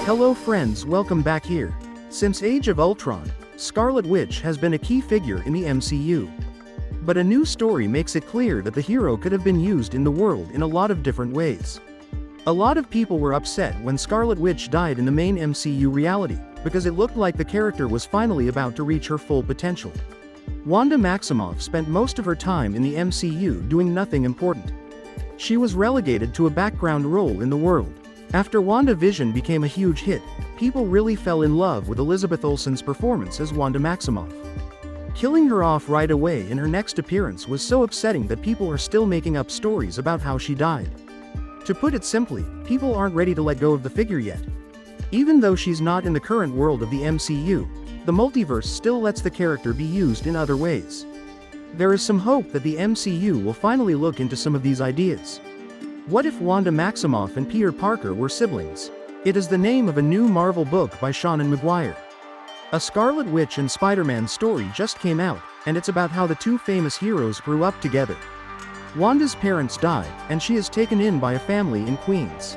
Hello friends, welcome back here. Since Age of Ultron, Scarlet Witch has been a key figure in the MCU. But a new story makes it clear that the hero could have been used in the world in a lot of different ways. A lot of people were upset when Scarlet Witch died in the main MCU reality, because it looked like the character was finally about to reach her full potential. Wanda Maximoff spent most of her time in the MCU doing nothing important. She was relegated to a background role in the world. After WandaVision became a huge hit, people really fell in love with Elizabeth Olsen's performance as Wanda Maximoff. Killing her off right away in her next appearance was so upsetting that people are still making up stories about how she died. To put it simply, people aren't ready to let go of the figure yet. Even though she's not in the current world of the MCU, the multiverse still lets the character be used in other ways. There is some hope that the MCU will finally look into some of these ideas. What if Wanda Maximoff and Peter Parker were siblings? It is the name of a new Marvel book by Sean McGuire. A Scarlet Witch and Spider-Man story just came out, and it's about how the two famous heroes grew up together. Wanda's parents die, and she is taken in by a family in Queens.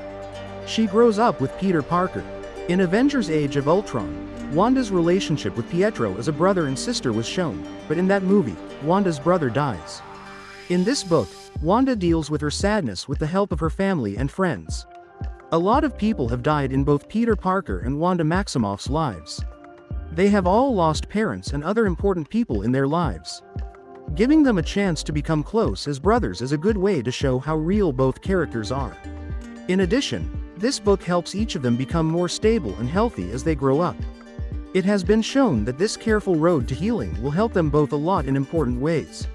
She grows up with Peter Parker. In Avengers Age of Ultron, Wanda's relationship with Pietro as a brother and sister was shown, but in that movie, Wanda's brother dies. In this book, Wanda deals with her sadness with the help of her family and friends. A lot of people have died in both Peter Parker and Wanda Maximoff's lives. They have all lost parents and other important people in their lives. Giving them a chance to become close as brothers is a good way to show how real both characters are. In addition, this book helps each of them become more stable and healthy as they grow up. It has been shown that this careful road to healing will help them both a lot in important ways.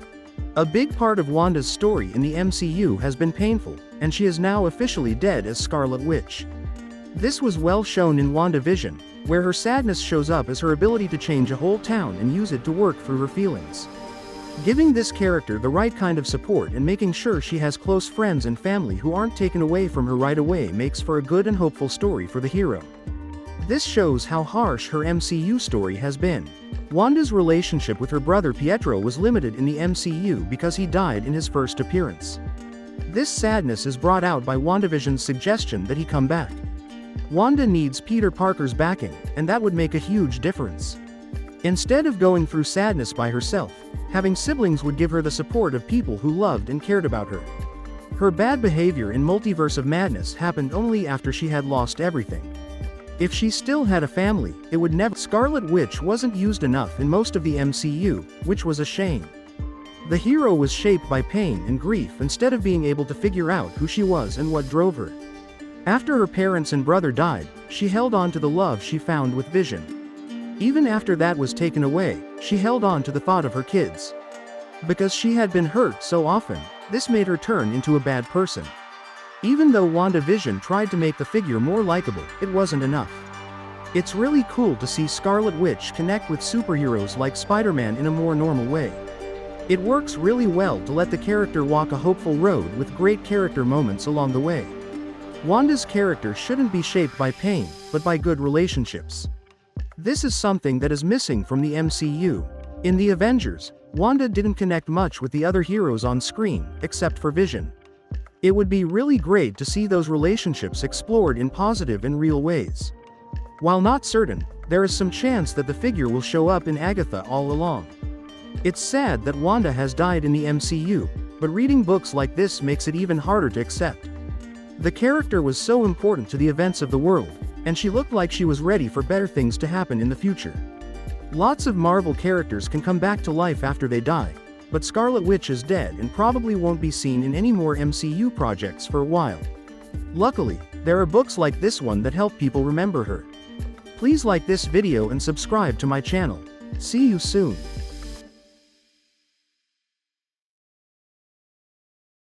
A big part of Wanda's story in the MCU has been painful, and she is now officially dead as Scarlet Witch. This was well shown in WandaVision, where her sadness shows up as her ability to change a whole town and use it to work through her feelings. Giving this character the right kind of support and making sure she has close friends and family who aren't taken away from her right away makes for a good and hopeful story for the hero. This shows how harsh her MCU story has been. Wanda's relationship with her brother Pietro was limited in the MCU because he died in his first appearance. This sadness is brought out by WandaVision's suggestion that he come back. Wanda needs Peter Parker's backing, and that would make a huge difference. Instead of going through sadness by herself, having siblings would give her the support of people who loved and cared about her. Her bad behavior in Multiverse of Madness happened only after she had lost everything. If she still had a family, it would never. Scarlet Witch wasn't used enough in most of the MCU, which was a shame. The hero was shaped by pain and grief instead of being able to figure out who she was and what drove her. After her parents and brother died, she held on to the love she found with Vision. Even after that was taken away, she held on to the thought of her kids. Because she had been hurt so often, this made her turn into a bad person. Even though WandaVision tried to make the figure more likable, it wasn't enough. It's really cool to see Scarlet Witch connect with superheroes like Spider-Man in a more normal way. It works really well to let the character walk a hopeful road with great character moments along the way. Wanda's character shouldn't be shaped by pain, but by good relationships. This is something that is missing from the MCU. In the Avengers, Wanda didn't connect much with the other heroes on screen, except for Vision. It would be really great to see those relationships explored in positive and real ways. While not certain, there is some chance that the figure will show up in Agatha all along. It's sad that Wanda has died in the MCU, but reading books like this makes it even harder to accept. The character was so important to the events of the world, and she looked like she was ready for better things to happen in the future. Lots of Marvel characters can come back to life after they die, but Scarlet Witch is dead and probably won't be seen in any more MCU projects for a while. Luckily, there are books like this one that help people remember her. Please like this video and subscribe to my channel. See you soon.